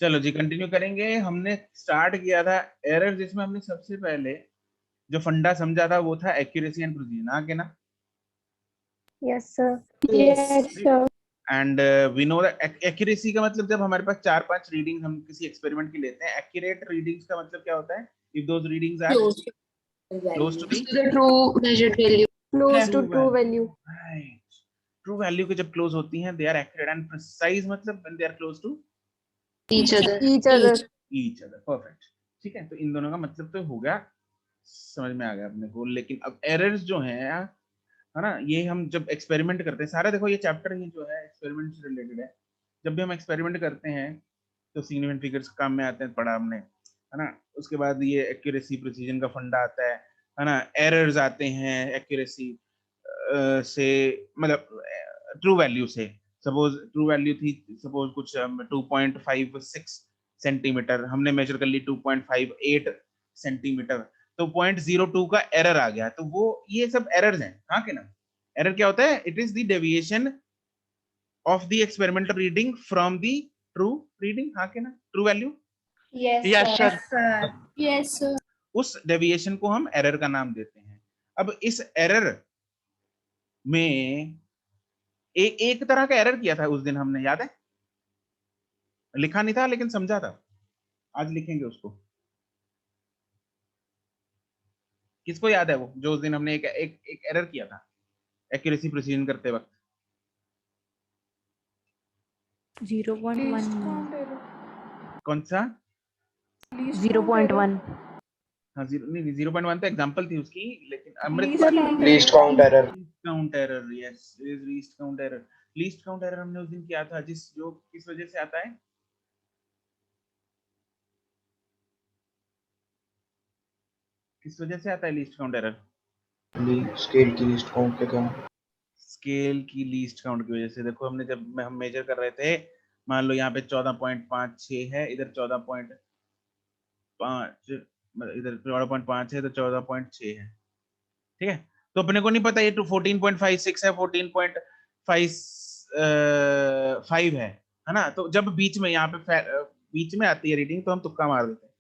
चलो जी कंटिन्यू करेंगे। हमने स्टार्ट किया था एरर, जिसमें हमने सबसे पहले जो फंडा समझा था वो था एक्यूरेसी एंड प्रिसीजन, हाँ के ना? Yes sir. Yes, sir. And we know that accuracy का मतलब जब हमारे पास 4-5 रीडिंग हम किसी एक्सपेरिमेंट की लेते हैं, एक्यूरेट रीडिंग्स का मतलब क्या होता है? If those readings are Close to close to value. The To the true measured value. Close to true true value, value. Right. True value के जब क्लोज होती हैं they are accurate, and precise मतलब when they are close to Each other. Each other. Each other, perfect. ठीक है, तो इन दोनों का मतलब तो हो गया, समझ में आ गया अपने को। लेकिन अब एरर्स जो हैं, है ना, ये हम जब एक्सपेरिमेंट करते हैं, सारा देखो ये चैप्टर ही जो है एक्सपेरिमेंट से रिलेटेड है। जब भी हम एक्सपेरिमेंट करते हैं तो सिग्निफिकेंट फिगर्स काम में आते हैं, पढ़ा हमने, है ना। उसके बाद ये एक्यूरेसी प्रिसीजन का फंडा आता है ना। एरर्स आते हैं एक्यूरेसी से, मतलब ट्रू वैल्यू से। सपोज ट्रू वैल्यू थी, सपोज कुछ 2.56 सेंटीमीटर, हमने मेजर कर ली 2.58 सेंटीमीटर, तो 0.02 का एरर आ गया। तो वो ये सब एरर्स हैं, हाँ के ना। एरर क्या होता है? It is the deviation of the experimental reading from the true reading, हाँ के ना, true value. Yes, sir. Yes, sir. उस डेविएशन को हम एरर का नाम देते हैं। अब इस एरर में एक तरह का एरर किया था उस दिन हमने, याद है? लिखा नहीं था लेकिन समझा था, आज लिखेंगे उसको। किसको याद है वो जो उस दिन हमने एक एरर किया था एक्यूरेसी प्रिसीजन करते वक्त? 0.1। कौन सा? 0.1। हाँ, 0.1 तो एग्जांपल थी उसकी, लेकिन Amrit least count error. Count error, yes, least count error. Least count error हमने उस दिन किया था, जो किस वजह से आता है? किस वजह से आता है लीस्ट काउंट एरर? स्केल की लीस्ट काउंट के कम। स्केल की लीस्ट काउंट की वजह से। देखो हमने जब हम मेजर कर रहे थे, मान लो यहाँ पे 14.56 है, इधर 14.5, इधर 14.5 है, तो 14.6 है, ठीक है। तो अपने को नहीं पता ये 14.56 है, 14.5 है ना। तो जब बीच में यहाँ पे बीच में आती है रीडिंग, तो हम तुक्का मार देते हैं।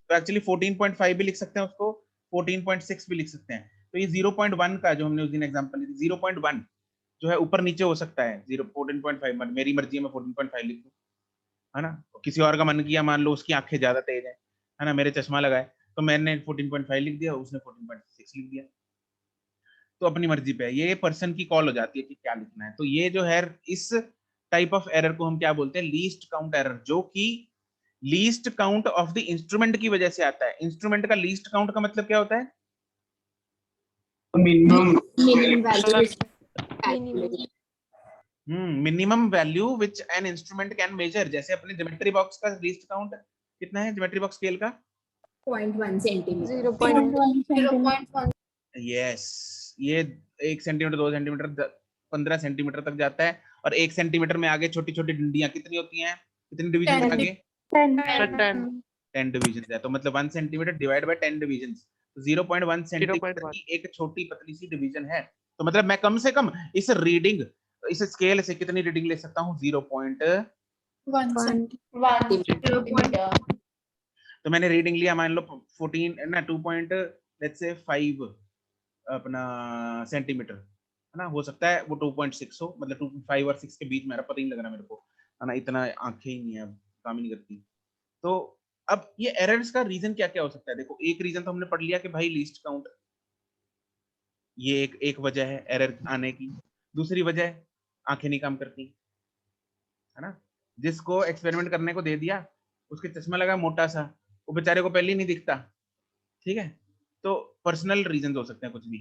तो एक्चुअली 14.5 भी लिख सकते हैं उसको, 14.6 भी लिख सकते हैं। तो ये 0.1 का जो हमने उस दिन एग्जांपल ली थी, 0.1 जो है ऊपर नीचे हो सकता है। 14.5 मेरी मर्जी है, मैं 14.5 लिख दूं, है ना। किसी और का मन किया, मान लो उसकी आंखें ज्यादा तेज है ना, मेरे चश्मा लगाए, तो मैंने 14.5 लिख दिया, उसने 14.6 लिख दिया। तो अपनी मर्जी पे है, ये पर्सन की कॉल हो जाती है कि क्या लिखना है। तो ये जो है, इस टाइप ऑफ एरर को हम क्या बोलते हैं? लीस्ट काउंट एरर, जो कि least count of the instrument की वजह से आता है। इंस्ट्रूमेंट का लीस्ट काउंट का मतलब क्या होता है? Minimum minimum value is calculated. Minimum value which an instrument can measure. जैसे अपने ज्योमेट्री बॉक्स का लीस्ट काउंट कितना है, ज्योमेट्री बॉक्स स्केल का? 0.1 centimeter. 0.1। 0.1. यस, ये 1 सेंटीमीटर, 2 सेंटीमीटर, 15 सेंटीमीटर तक जाता है। और 1 सेंटीमीटर में आगे छोटी छोटी डंडियां कितनी होती हैं? कितनी डिवीजन 10. आगे? 10. 10 डिवीजन है। तो मतलब 1 centimetre divide by 10 division, 0.1 centimetre की एक छोटी पतली सी डिवीजन है। तो मतलब मैं कम से कम इस रीडिंग, इस स्केल से कितनी रीडिंग ले सकता हूँ? 1 centimeter. तो मैंने रीडिंग लिया, मान लो 14 ना, 2.5 अपना सेंटीमीटर, है ना। हो सकता है वो 2.6 हो, मतलब 2.5 और 6 के बीच में, पता ही नहीं लग रहा मेरे को, है ना। इतना आंखें ही नहीं है, काम ही नहीं करती। तो अब ये एरर्स का रीजन क्या क्या हो सकता है? देखो, एक रीजन तो हमने पढ़ लिया कि भाई लीस्ट काउंट, ये एक वजह है एरर आने की। दूसरी वजह, आंखें नहीं काम करती, है ना। जिसको एक्सपेरिमेंट करने को दे दिया, उसके चश्मा लगा मोटा सा, वो बेचारे को पहले ही नहीं दिखता, ठीक है। तो पर्सनल रीजन हो सकते हैं कुछ भी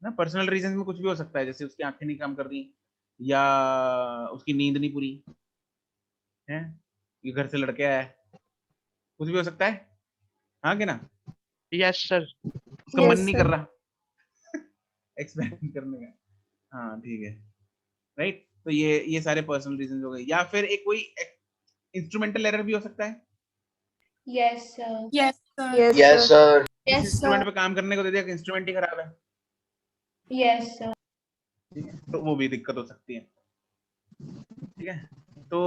ना। पर्सनल रीजन में कुछ भी हो सकता है, जैसे उसकी आंखें नहीं काम कर रही, या उसकी नींद नहीं पूरी है, ये घर से लड़के आया है, कुछ भी हो सकता है, हाँ कि ना। Yes sir. उसका मन नहीं कर रहा एक्सपेरिमेंट करने का, हाँ ठीक है, राइट। तो ये सारे पर्सनल रीजन हो गए। या फिर एक कोई इंस्ट्रूमेंटल एरर भी हो सकता है। Yes, sir. Yes yes sir. इस Yes, इंस्ट्रूमेंट sir. पे काम करने को दे दिया कि इंस्ट्रूमेंट ही खराब है, Yes, sir. ठीक है, तो वो भी दिक्कत हो सकती है, ठीक है। तो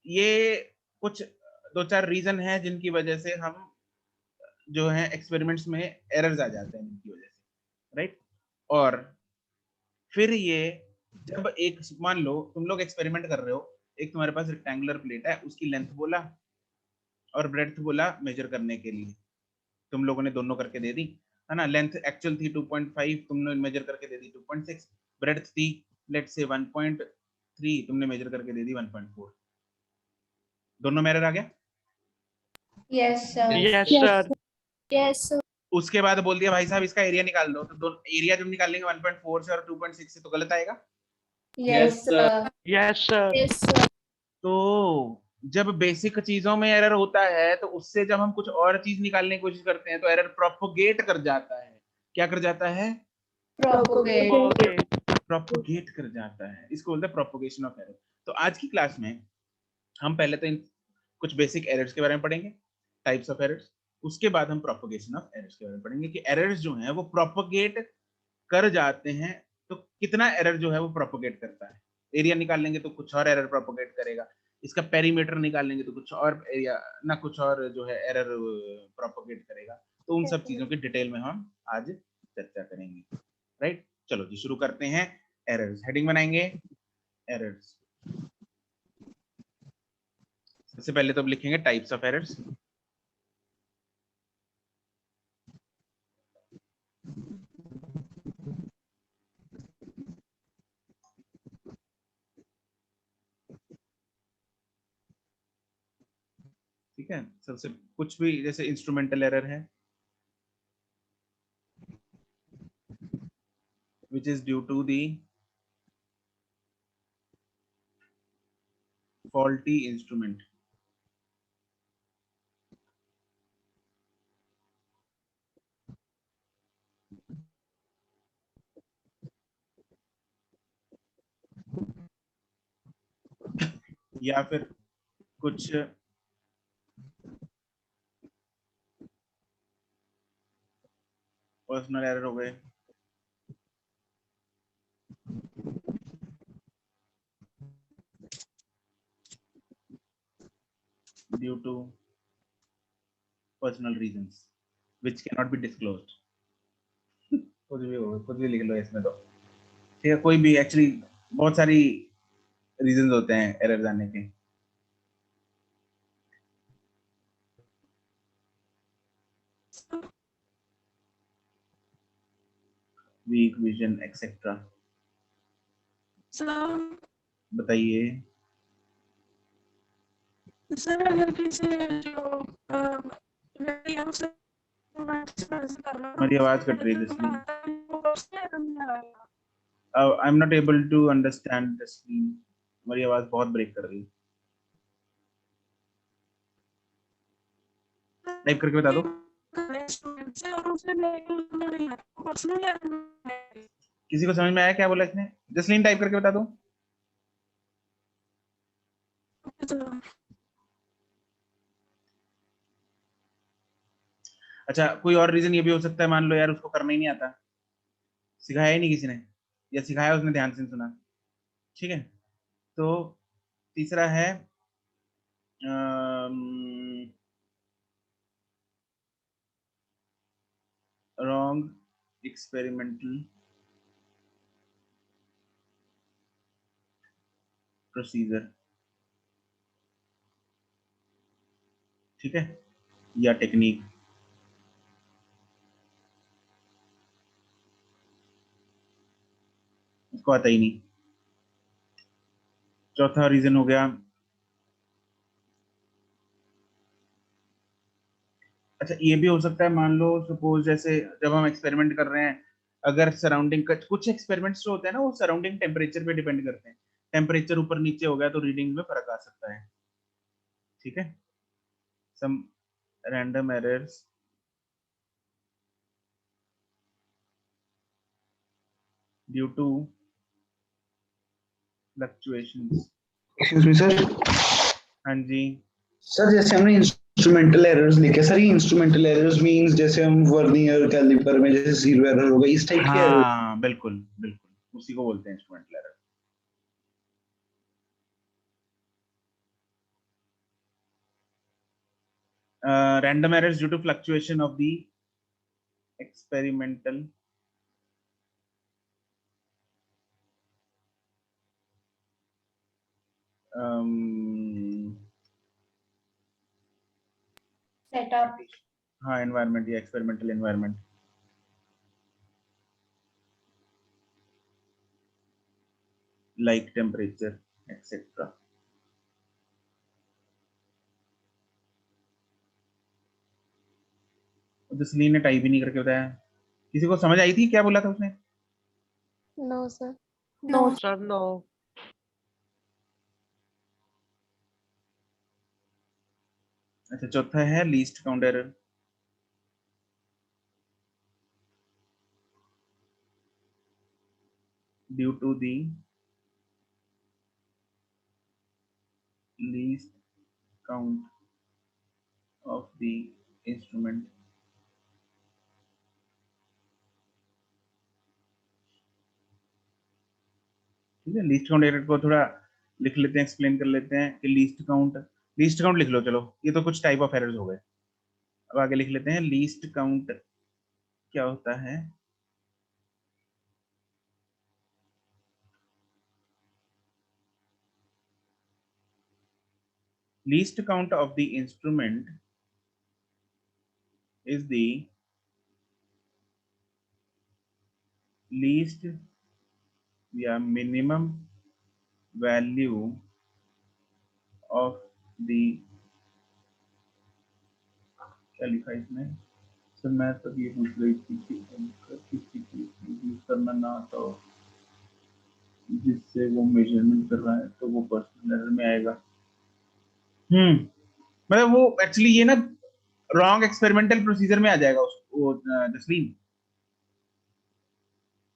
ये कुछ दो चार रीजन है जिनकी वजह से हम जो है एक्सपेरिमेंट्स में एरर्स आ जाते हैं जिनकी वजह से, राइट। और फिर ये जब एक मान लो तुम लोग एक्सपेरिमेंट कर रहे हो, एक तुम्हारे पास रेक्टेंगुलर प्लेट है, उसकी लेंथ बोला और ब्रेड्थ बोला मेजर करने के लिए, तुम लोगों ने दोनों करके दे दी, है ना। लेंथ एक्चुअल थी 2.5, तुमने मेजर करके दे दी 2.6, ब्रेड्थ थी लेट्स से 1.3, तुमने मेजर करके दे दी 1.4, दोनों में एरर आ गया। Yes, sir. Yes, sir. Yes, sir. उसके बाद बोल दिया भाई साहब इसका एरिया निकाल दो, तो दोनों एरिया जब निकालेंगे 1.4 से और 2.6 से तो गलत आएगा। Yes, sir. Yes, sir. Yes, sir. तो जब बेसिक चीजों में एरर होता है तो उससे जब हम कुछ और चीज निकालने की कोशिश करते हैं तो एरर प्रोपोगेट कर जाता है। क्या कर जाता है? Propagate. Okay. प्रोपोगेट कर जाता है, इसको बोलते हैं प्रोपोगेशन ऑफ एरर। तो आज की क्लास में हम पहले तो कुछ बेसिक एरर्स के बारे में पढ़ेंगे, टाइप्स ऑफ एरर्स, उसके बाद हम प्रोपोगेशन ऑफ एरर्स के बारे में पढ़ेंगे कि एरर्स जो हैं वो प्रोपोगेट कर जाते हैं तो कितना एरर जो है वो प्रोपोगेट करता है। एरिया निकाल लेंगे तो कुछ और एरर प्रोपोगेट करेगा, इसका पेरीमीटर निकाल लेंगे तो कुछ और एरिया ना कुछ और जो है एरर प्रोपोगेट करेगा। तो उन सब चीजों की डिटेल में हम आज चर्चा करेंगे, राइट। चलो जी शुरू करते हैं। एरर्स, हेडिंग बनाएंगे एरर्स। सबसे पहले तो अब लिखेंगे टाइप्स ऑफ एरर्स। ठीक है, सबसे कुछ भी जैसे इंस्ट्रूमेंटल एरर है which is due to the faulty instrument। या फिर कुछ पर्सनल एरर हो गए, due to personal reasons which cannot be disclosed। कुछ भी हो, कुछ भी लिख लो इसमें तो, ठीक है। कोई भी एक्चुअली बहुत सारी रीजंस होते हैं एरर आने के। Weak vision etcetera. सर बताइए। सर अगर किसी जो व्यक्ति हमसे हमारी आवाज कट रही है Jasleen. I am not able to understand Jasleen, हमारी आवाज बहुत ब्रेक कर रही है। टाइप करके बता दो। किसी को समझ में आया क्या बोला इसने? जसलीन टाइप करके बता दो। अच्छा, कोई और रीजन ये भी हो सकता है, मान लो यार उसको करना ही नहीं आता, सिखाया ही नहीं किसी ने, या सिखाया उसने ध्यान से नहीं सुना, ठीक है। तो तीसरा है रॉन्ग एक्सपेरिमेंटल प्रोसीजर, ठीक है, या टेक्निक। उसको आता ही नहीं। चौथा रीजन हो गया, अच्छा ये भी हो सकता है, मान लो सपोज जैसे जब हम एक्सपेरिमेंट कर रहे हैं, अगर सराउंडिंग का कुछ एक्सपेरिमेंट्स जो होते हैं ना वो सराउंडिंग टेम्परेचर पे डिपेंड करते हैं, टेम्परेचर ऊपर नीचे हो गया तो रीडिंग में फर्क आ सकता है, ठीक है। Some random errors due to fluctuations. Excuse me sir. हाँ जी सर जैसे हमने इंस्ट्रूमेंटल एरर्स लिखे सर, ये इंस्ट्रूमेंटल एरर्स मींस जैसे हम वर्नियर कैलिपर में जैसे जीरो एरर होगा, इस टाइप के एरर। हाँ बिल्कुल बिल्कुल, उसी को बोलते हैं instrumental error. random errors due to fluctuation of the experimental Setup. हाँ environment या experimental environment like temperature etc. Jasleen ने टाइप ही नहीं करके बताया। किसी को समझ आई थी क्या बोला था उसने? No, sir. No. Sir, no. अच्छा चौथा है least count error. Due to the least count of the instrument ठीक है। लीस्ट काउंट एरर को थोड़ा लिख लेते हैं, एक्सप्लेन कर लेते हैं कि लीस्ट काउंट लिख लो। चलो ये तो कुछ टाइप ऑफ एरर्स हो गए। अब आगे लिख लेते हैं लीस्ट काउंट क्या होता है। Least count of the instrument is the least या minimum value of the क्या लिखा है इसमें सर? मैं तब ये पूछ रही थी कि किसी चीज यूज करना ना आता हो जिससे वो मेजरमेंट कर रहा है तो वो पर्सनल एरर में आएगा। मतलब वो एक्चुअली ये ना रॉन्ग एक्सपेरिमेंटल प्रोसीजर में आ जाएगा उसको जसलीन,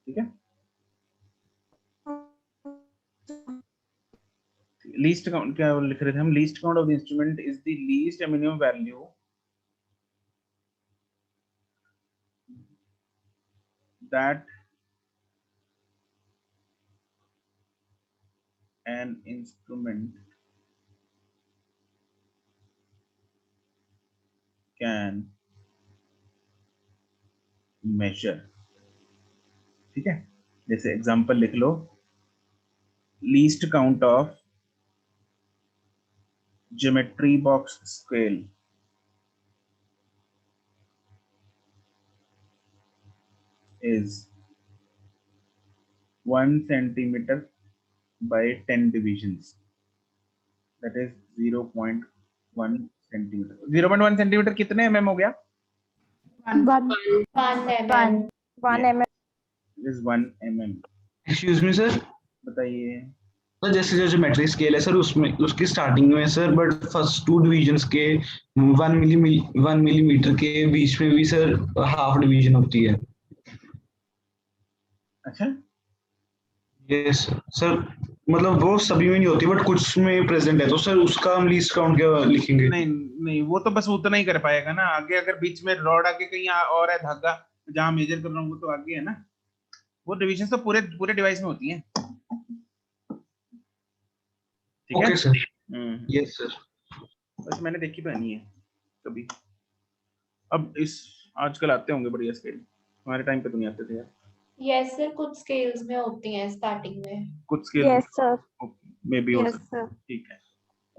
ठीक है। लीस्ट काउंट क्या लिख रहे थे हम? Least count of the instrument is the least minimum value that an instrument can measure, ठीक है। जैसे एग्जांपल लिख लो, least count of geometry box scale is 1 centimeter by 10 divisions, that is 0.1 centimeter। 0.1 centimeter कितने mm हो गया? 1 1 mm. is 1 mm। Excuse me sir, बताइए। तो जैसे जो ज्योमेट्रिक स्केल है सर, उसमें उसकी स्टार्टिंग में सर, बट फर्स्ट 2 डिवीजन्स के 1 मिलीमीटर के बीच में भी सर हाफ डिवीजन होती है। अच्छा यस सर, मतलब वो सभी में नहीं होती बट कुछ में प्रेजेंट है, तो सर उसका हम लीस्ट काउंट क्या लिखेंगे? नहीं नहीं, वो तो बस उतना ही कर पाएगा ना। आगे अगर बीच में रॉड आगे कहीं और है धागा जहां मेजर कर रहा हूँ वो तो आगे है ना। वो डिविजन तो पूरे पूरे डिवाइस में होती हैं, ठीक है। Okay sir, yes sir. बस मैंने देखी तो नहीं है कभी। अब इस आजकल आते होंगे बढ़िया स्केल, हमारे टाइम पे तो नहीं आते थे यार। यस सर, कुछ स्केल्स में होती हैं स्टार्टिंग में। कुछ scale Yes, sir. May be हो Yes, सकता sir. है, ठीक है।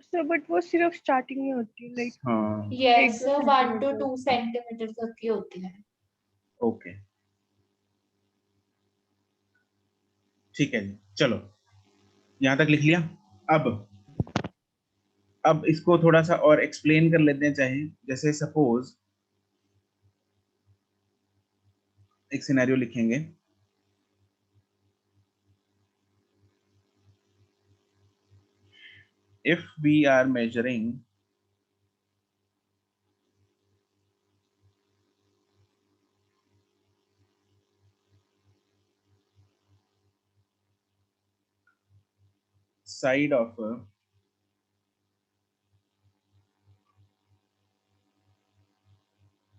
सर बट वो सिर्फ स्टार्टिंग में होती है, लाइक हाँ यस दो सर, 1 to सेंटीमीटर। 2 सेंटीमीटर तक की होती हैं। ओके ठीक है जी, चलो यहाँ तक लिख लिया। अब इसको थोड़ा सा और एक्सप्लेन कर लेते हैं। चाहे जैसे सपोज एक सिनेरियो लिखेंगे, if we are measuring side of a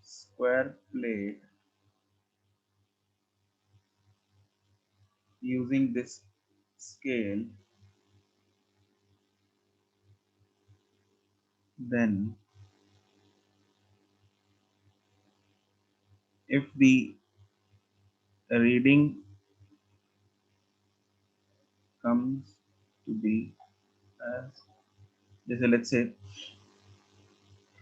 square plate using this scale, then if the reading comes to be as, जैसे let's say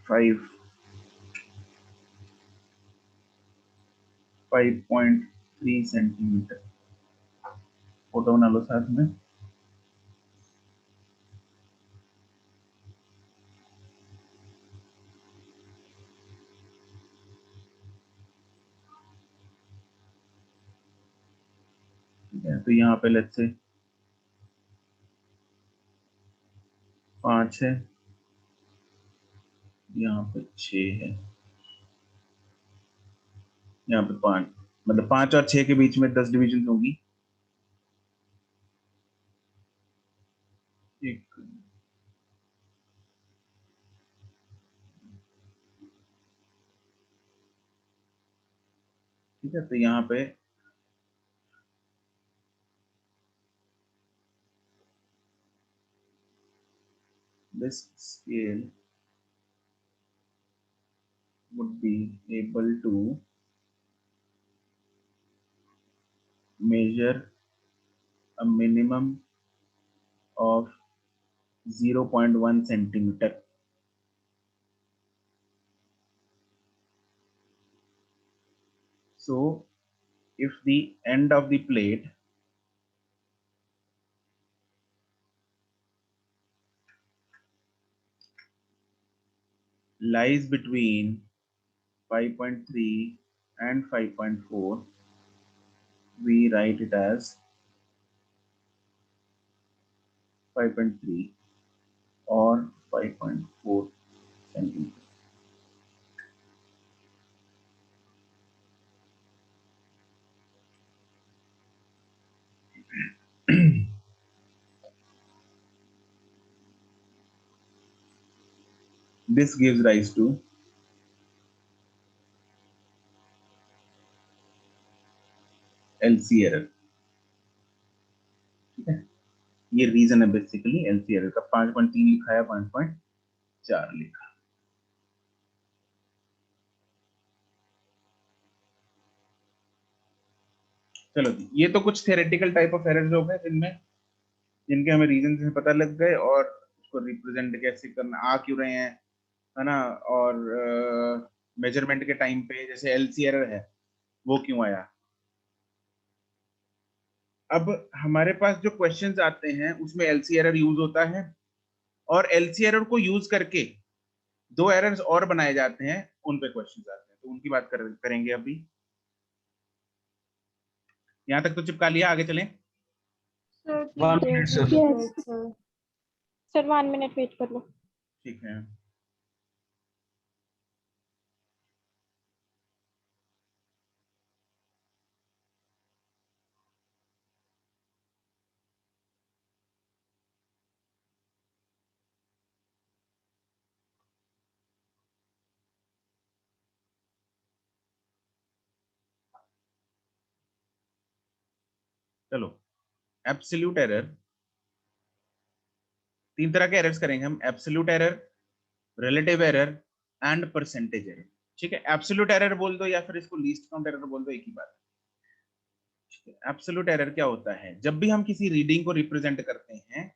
5.3 सेंटीमीटर, फोटो बना लो साथ में। ठीक है, तो यहाँ पे लेट्स से 5 है, यहाँ पे 6 है, यहाँ पे 5, मतलब 5 और 6 के बीच में 10 डिविजन होगी। एक ठीक है, तो यहाँ पे this scale would be able to measure a minimum of 0.1 centimeter. So if the end of the plate lies between 5.3 and 5.4, we write it as 5.3 or 5.4 centimeter. This gives rise to LC error. ठीक है, ये reason है basically LC error का। 5.3 लिखा है, 5.4 लिखा। चलो जी, ये तो कुछ थ्योरेटिकल टाइप ऑफ एरर्स हो गए जिनके हमें रीजन से पता लग गए, और उसको रिप्रेजेंट कैसे करना, आ क्यों रहे हैं, है ना, और मेजरमेंट के टाइम पे जैसे एलसी एरर है वो क्यों आया। अब हमारे पास जो क्वेश्चंस आते हैं उसमें एलसी एरर यूज होता है, और एलसी एरर को यूज करके 2 एरर्स और बनाए जाते हैं, उन पे क्वेश्चंस आते हैं, तो उनकी बात करेंगे अभी। यहाँ तक तो चिपका लिया, आगे चलें। Sir, 1 minute, Yes, sir. yes, sir. sir, 1 minute wait कर लो. ठीक है, चलो। एब्सोल्यूट एरर, 3 तरह के एरर्स करेंगे हम, absolute error, relative error and percentage error. ठीक है, एब्सोल्यूट एरर बोल दो या फिर इसको लीस्ट काउंट एरर बोल दो, एक ही बात है। एब्सोल्यूट एरर क्या होता है, जब भी हम किसी रीडिंग को रिप्रेजेंट करते हैं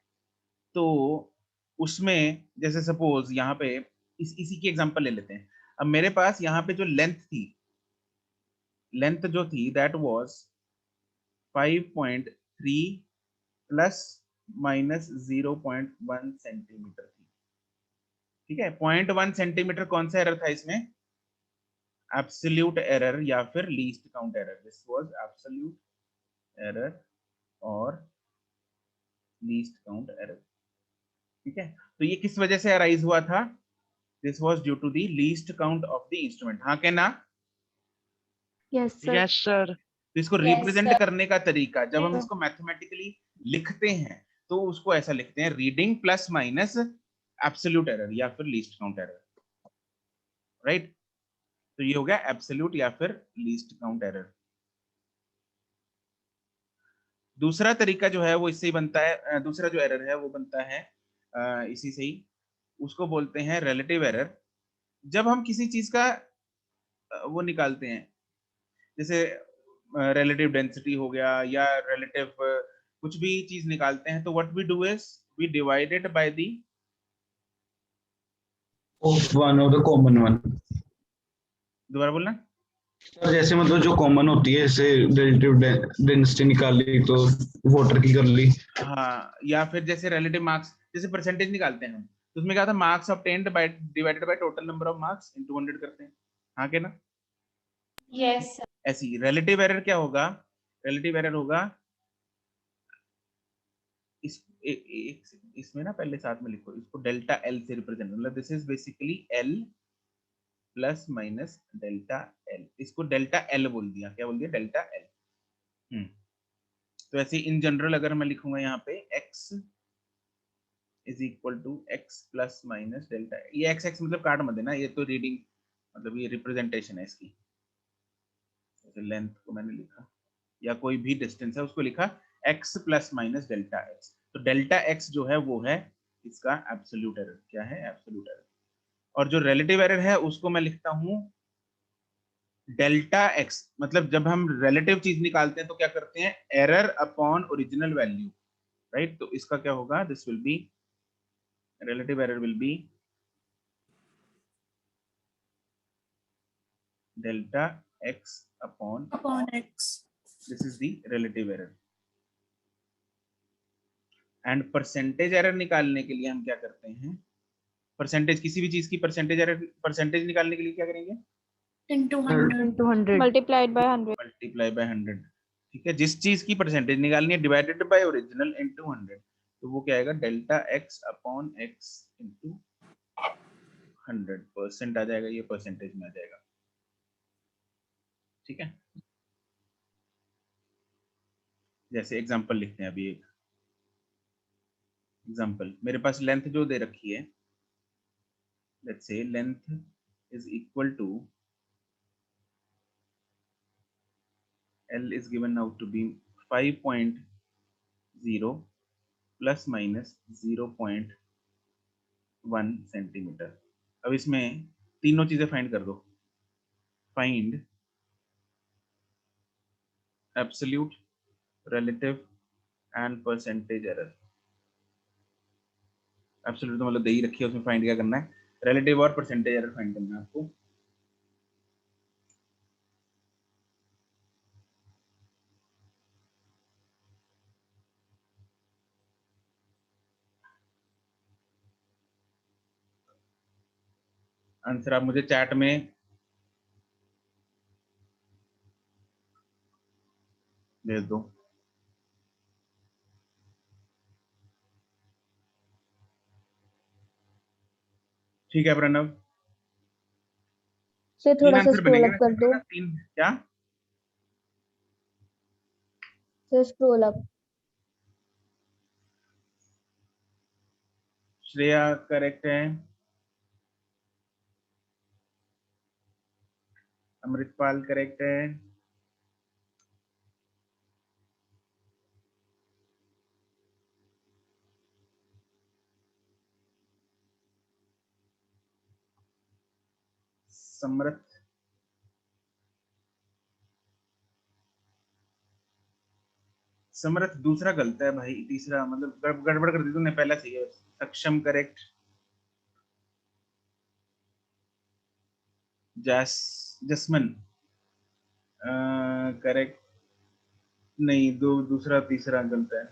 तो उसमें, जैसे सपोज यहाँ पे इसी की एग्जांपल ले लेते हैं। अब मेरे पास यहाँ पे जो लेंथ थी, लेंथ जो थी that was 5.3 plus minus 0.1 centimetre थी। ठीक है, 0.1 सेंटीमीटर कौन सा एरर था इसमें, एब्सोल्यूट एरर या फिर least count error. This was absolute error और लीस्ट काउंट एरर। ठीक है, तो ये किस वजह से अराइज हुआ था, this was due to the least count of the instrument. हाँ के ना, Yes, sir. Yes, sir. तो इसको Yes, रिप्रेजेंट sir. करने का तरीका, जब हम Yes. इसको मैथमेटिकली लिखते हैं तो उसको ऐसा लिखते हैं, reading plus minus absolute error या फिर लीस्ट काउंट एरर, राइट। तो ये हो गया एब्सोल्यूट या फिर लीस्ट काउंट एरर। दूसरा तरीका जो है वो इससे ही बनता है, दूसरा जो एरर है वो बनता है इसी से ही, उसको बोलते हैं रिलेटिव एरर। जब हम किसी चीज का वो निकालते हैं, जैसे रिलेटिव डेंसिटी हो गया या रिलेटिव कुछ भी चीज निकालते हैं तो what we do is we divide it by the of one और द कॉमन वन। दोबारा बोलना। सर जैसे मतलब जो कॉमन होती है, जैसे रिलेटिव डेंसिटी निकाली तो वाटर की कर ली। हाँ, या फिर जैसे रिलेटिव मार्क्स, जैसे परसेंटेज निकालते हैं हम, तो उसमें क्या था, marks obtained by divided by total number of marks into 100 करते हैं। हाँ के ना? Yes sir. ऐसी रिलेटिव एरर क्या होगा? रिलेटिव एरर होगा इसमें ना, पहले साथ में लिखो इसको, डेल्टा एल से रिप्रेजेंट, मतलब this is basically L plus minus delta L. इसको डेल्टा एल बोल दिया। क्या बोल दिया? Delta L. तो ऐसे इन जनरल अगर मैं लिखूंगा यहाँ पे x is equal to x plus minus delta, ये x x मतलब काट मत देना, ये तो रीडिंग मतलब ये रिप्रेजेंटेशन है इसकी। जैसे लेंथ को मैंने लिखा या कोई भी डिस्टेंस है उसको लिखा x plus minus delta x। तो डेल्टा x जो है वो है इसका एब्सोल्यूट एरर। क्या है? Absolute error. और जो रिलेटिव एरर है उसको मैं लिखता हूँ डेल्टा x। मतलब जब हम रिलेटिव चीज निकालते हैं तो क्या करते हैं? Error upon original value, right? तो इसका क्या होगा? This will be relative error will be delta x upon x. this is the relative error। and percentage error निकालने के लिए हम क्या करते हैं? परसेंटेज, किसी भी चीज की परसेंटेज एरर, परसेंटेज निकालने के लिए क्या करेंगे? Into 100. into 100 multiplied by 100। Multiply by 100। ठीक है, जिस चीज की परसेंटेज निकालनी है डिवाइडेड बाय ओरिजिनल इनटू 100, तो वो क्या आएगा? Delta x upon x into 100% आ जाएगा, ये परसेंटेज में आ जाएगा। ठीक है, जैसे एग्जांपल लिखते हैं अभी। एक एग्जांपल, मेरे पास लेंथ जो दे रखी है, let's say length is equal to L is given now to be 5.0 plus minus 0.1 centimetre. अब इसमें तीनों चीजें फाइंड कर दो। Find absolute, relative and percentage error. Absolute तो मतलब दे ही रखी है, उसमें फाइंड क्या करना है? रिलेटिव और परसेंटेज एरर फाइंड करना है आपको। आंसर आप मुझे चैट में भेज दो। ठीक है प्रणव, से तीन थोड़ा सा आंसर स्क्रॉल बनेंगे अप ना? कर दो। तीन क्या? से स्क्रॉल अप। श्रेया करेक्ट है, अमृतपाल करेक्ट है, समृत समृत दूसरा गलत है भाई, तीसरा मतलब गड़बड़ कर दी तूने, पहला सही है। सक्षम करेक्ट, जसमन करेक्ट नहीं, दूसरा तीसरा गलत है।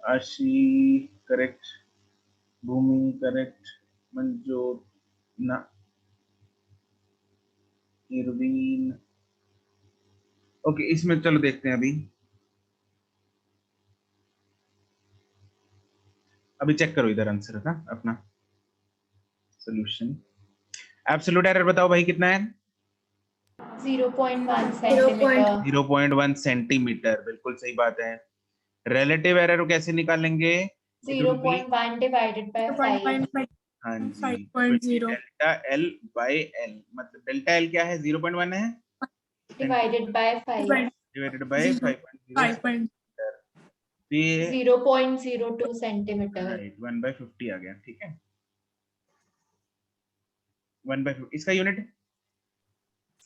आशी करेक्ट, भूमि करेक्ट, मंजूर ना, इरवीन ओके। इसमें चलो देखते हैं अभी चेक करो इधर आंसर है ना अपना सॉल्यूशन। एब्सोल्यूट एरर बताओ भाई कितना है? 0.1 सेंटीमीटर। 0.1 सेंटीमीटर, बिल्कुल सही बात है। रिलेटिव एरर कैसे निकालेंगे? 0.1 डिवाइडेड बाय 5। 0.1 हाँ जी, 5.0 डेल्टा एल बाय एल, मतलब डेल्टा एल क्या है? 0.1 है डिवाइडेड बाय 5। Divided by 5.0। ये 0.02 सेंटीमीटर। राइट, 1/50 आ गया। ठीक है, 1/50 इसका unit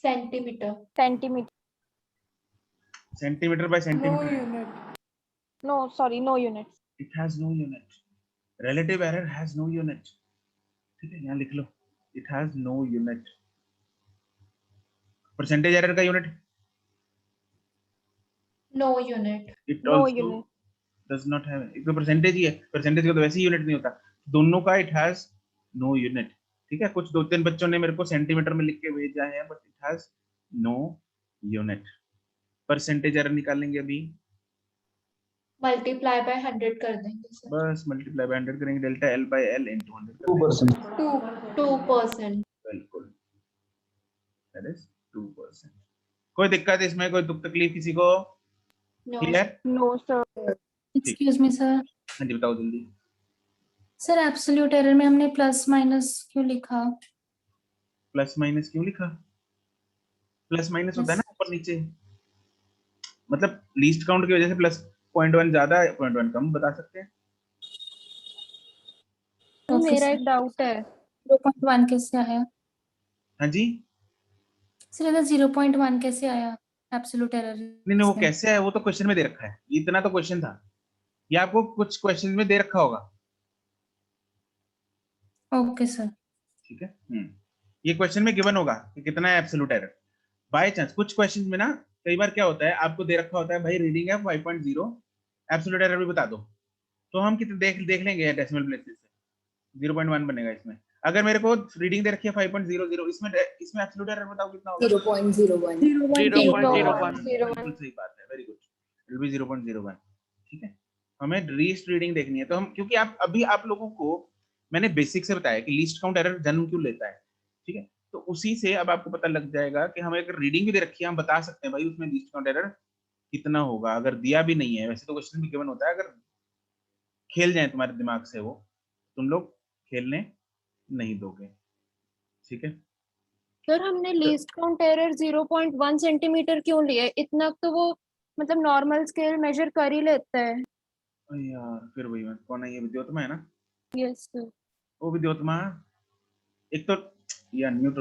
centimetre. Centimetre. Centimetre bye No centimetre. unit. No, sorry, no units. It has no unit. Relative error has no unit. ठीक है, यहाँ लिख लो. It has no unit. Percentage error का unit. No unit. It No also unit. does not have. एक तो percentage ही है. Percentage का तो वैसे ही यूनिट नहीं होता. दोनों का it has no unit. ठीक है, कुछ 2-3 बच्चों ने मेरे को सेंटीमीटर में लिख के भेजा है, but it has no unit. Percentage error निकालेंगे अभी. मल्टीप्लाई बाय 100 कर देंगे सर. बस मल्टीप्लाई बाय 100 करेंगे. Delta L by L into 100 कर देंगे. 2%. 2%. बिल्कुल. That is 2%. कोई दिक्कत इसमें, कोई दुख तकलीफ किसी को? No. Clear? No, sir. Excuse me sir. हाँ जी, बताओ जल्दी. सर एब्सोल्यूट एरर में हमने प्लस माइनस क्यों लिखा? प्लस माइनस क्यों लिखा? प्लस माइनस होता है ना ऊपर नीचे. मतलब लीस्ट काउंट की वजह से प्लस 0.1 ज्यादा 0.1 कम बता सकते हैं. तो Okay, मेरा sir. एक डाउट है. 0.1 कैसे आया? हाँ जी. सर इधर 0.1 कैसे आया एब्सोल्यूट एरर? नहीं, वो कैसे है वो तो क्वेश्चन में दे रखा है. इतना तो क्वेश्चन था. ये आपको कुछ क्वेश्चन में दे रखा होगा. Okay sir. ठीक है. ये क्वेश्चन में गिवन होगा कि कितना है एब्सोल्यूट एरर. बाय चांस कुछ क्वेश्चंस में ना कई बार क्या होता है, आपको दे रखा होता है भाई रीडिंग है 5.0, एब्सोल्यूट एरर भी बता दो, तो हम कितने देख लेंगे डेसिमल प्लेसेस से. 0.1 बनेगा इसमें. अगर मेरे को रीडिंग दे रखी है 5.00, इसमें एब्सोल्यूट एरर बताओ कितना होगा? 0.01. 0.01. बिल्कुल सही बात है. Very good. It will B 0.01. ठीक है. हमें लीस्ट रीडिंग देखनी है, तो हम क्योंकि आप लोगों को मैंने बेसिक से बताया कि लीस्ट काउंट एरर जन्म क्यों लेता है. ठीक है, तो उसी से अब आपको पता लग जाएगा कि हमें अगर रीडिंग भी दे रखी है हम बता सकते हैं भाई उसमें लीस्ट काउंट एरर कितना होगा. अगर दिया भी नहीं है, वैसे तो क्वेश्चन भी गिवन होता है, अगर खेल जाए तुम्हारे दिमाग से वो, तुम लोग खेलने नहीं दोगे. ठीक है. सर हमने लीस्ट काउंट एरर 0.1 सेंटीमीटर क्यों लिया? इतना तो वो मतलब नॉर्मल स्केल मेजर कर ही लेता है. अरे यार फिर वही बात. कौन है ये? विद्योत्मा है ना? Yes sir. वो विद्योत्मा एक तो या म्यूट.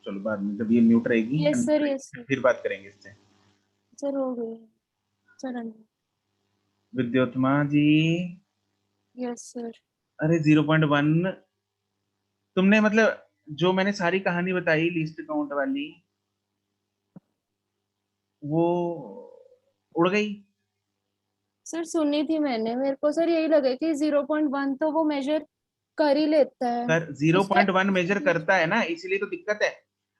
चलो बाद में जब ये म्यूट रहेगी यस सर. Yes sir. फिर बात करेंगे इससे. सर हो गए sir. Vidyottama ji. Yes sir. अरे 0.1 तुमने मतलब जो मैंने सारी कहानी बताई लीस्ट काउंट वाली वो उड़ गई. सर सुनी थी मैंने. मेरे को सर यही लगा कि 0.1 तो वो मेजर कर ही लेता है. सर 0.1 मेजर करता है ना, इसलिए तो दिक्कत है.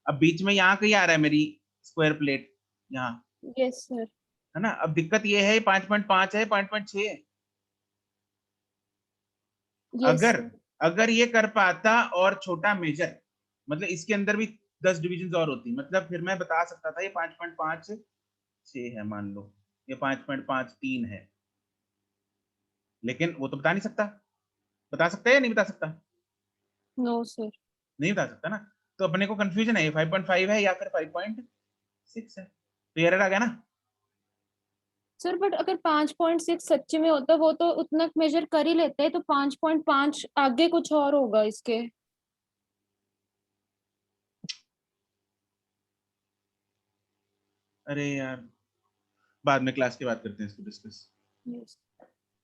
अब बीच में यहाँ कहीं आ रहा है मेरी स्क्वायर प्लेट यहाँ, यस सर. है ना. अब दिक्कत ये है 5.5 है 5.6 है. यस अगर सर. अगर ये कर पाता और छोटा मेजर, मतलब इसके अंदर भी 10 डिविजन और होती, मतलब फिर मैं बता सकता था ये 5.56 है मान लो, ये 5.53 है. लेकिन वो तो बता नहीं सकता. बता सकता है या नहीं बता सकता? No sir. नहीं बता सकता ना. तो अपने को कंफ्यूजन है ये 5.5 है या फिर 5.6 है. तो एरर आ गया ना. सर बट अगर 5.6 सच्ची में होता वो तो उतना मेजर कर ही लेते हैं, तो 5.5 आगे कुछ और होगा इसके. अरे यार बाद में क्लास के बाद करते हैं इसको डिस्कस. यस.